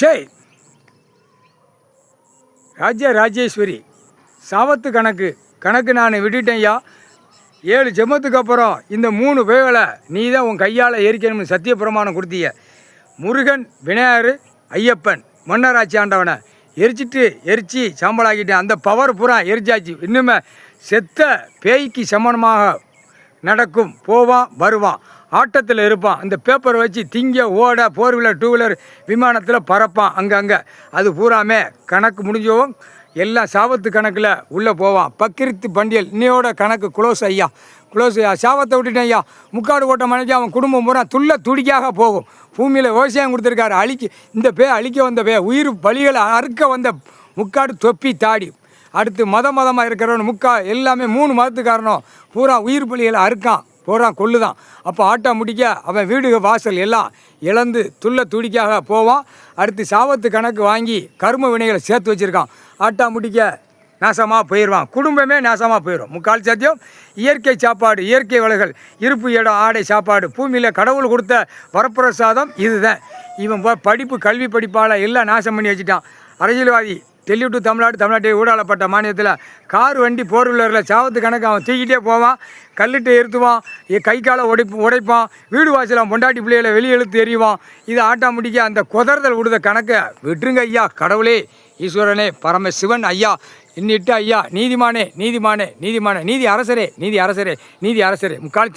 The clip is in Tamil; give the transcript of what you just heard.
ஷே ராஜேஸ்வரி சாவத்து கணக்கு நான் விட்டுட்டேன் ஐயா. 7 ஜென்மத்துக்கு அப்புறம் இந்த 3 பேர்களை நீ தான் உன் கையால் எரிக்கணும்னு சத்திய பிரமாணம் கொடுத்தீங்க. முருகன், விநாயகர், ஐயப்பன் மன்னராட்சி ஆண்டவனை எரிச்சு சாம்பலாக்கிட்டேன். அந்த பவர் பூரா எரிச்சாச்சு. இன்னுமே செத்த பேய்க்கு சமனமாக நடக்கும், போவான் வருவான், ஆட்டத்தில் இருப்பான். அந்த பேப்பரை வச்சு திங்க ஓட 4 வீலர் 2 வீலர் விமானத்தில் பறப்பான். அங்கங்கே அது பூராமே கணக்கு முடிஞ்சவும் எல்லாம் சாவத்து கணக்கில் உள்ளே போவான். பக்கிரித்து பண்டியல் இன்னையோட கணக்கு க்ளோஸ் ஐயா. சாவத்தை விட்டுட்டேன் ஐயா. முக்காடு ஓட்ட மனைக்கு அவன் குடும்பம் பூரா துடிக்காக போகும். பூமியில் விவசாயம் கொடுத்துருக்காரு. இந்த அழிக்க வந்த உயிர் பலிகளை அறுக்க வந்த முக்காடு தொப்பி தாடி. அடுத்து மதமாக இருக்கிறவன் எல்லாமே 3 மதத்துக்காரனும் பூரா உயிர் பலிகளை அறுக்கான், பூரா கொள்ளுதான். அப்போ ஆட்டா முடிக்க அவன் வீடு வாசல் எல்லாம் இழந்து துடிக்காக போவான். அடுத்து சாவத்து கணக்கு வாங்கி கர்ம வினைகளை சேர்த்து வச்சுருக்கான். ஆட்டா முடிக்க நாசமாக போயிடுவான். குடும்பமே நாசமாக போயிடும். முக்கால் சத்தியம் இயற்கை சாப்பாடு, இயற்கை வளங்கள், இருப்பு இடம், ஆடை, சாப்பாடு, பூமியில் கடவுள் கொடுத்த வரப்பிரசாதம் இதுதான். இவன் படிப்பு கல்வி படிப்பால் எல்லாம் நாசம் பண்ணி வச்சுட்டான். அரசியல்வாதி டெல்லி டு தமிழ்நாட்டை ஊடாளப்பட்ட மாநிலத்தில் கார் வண்டி 4 வீலரில் சாவத்து கணக்கு அவன் தூக்கிட்டே போவான். கல்லிட்டு எருத்துவான், கை காலை உடைப்பான். வீடு வாசலாம் பொண்டாட்டி பிள்ளைகளை வெளியே இழுத்து எறிவான். இதை ஆட்டா முடிக்க அந்த குதறுதல் விடுத கணக்கை விட்டுருங்க ஐயா. கடவுளே, ஈஸ்வரனே, பரமசிவன் ஐயா, இன்னிட்டு ஐயா, நீதிமானே, நீதி அரசரே, முக்கால்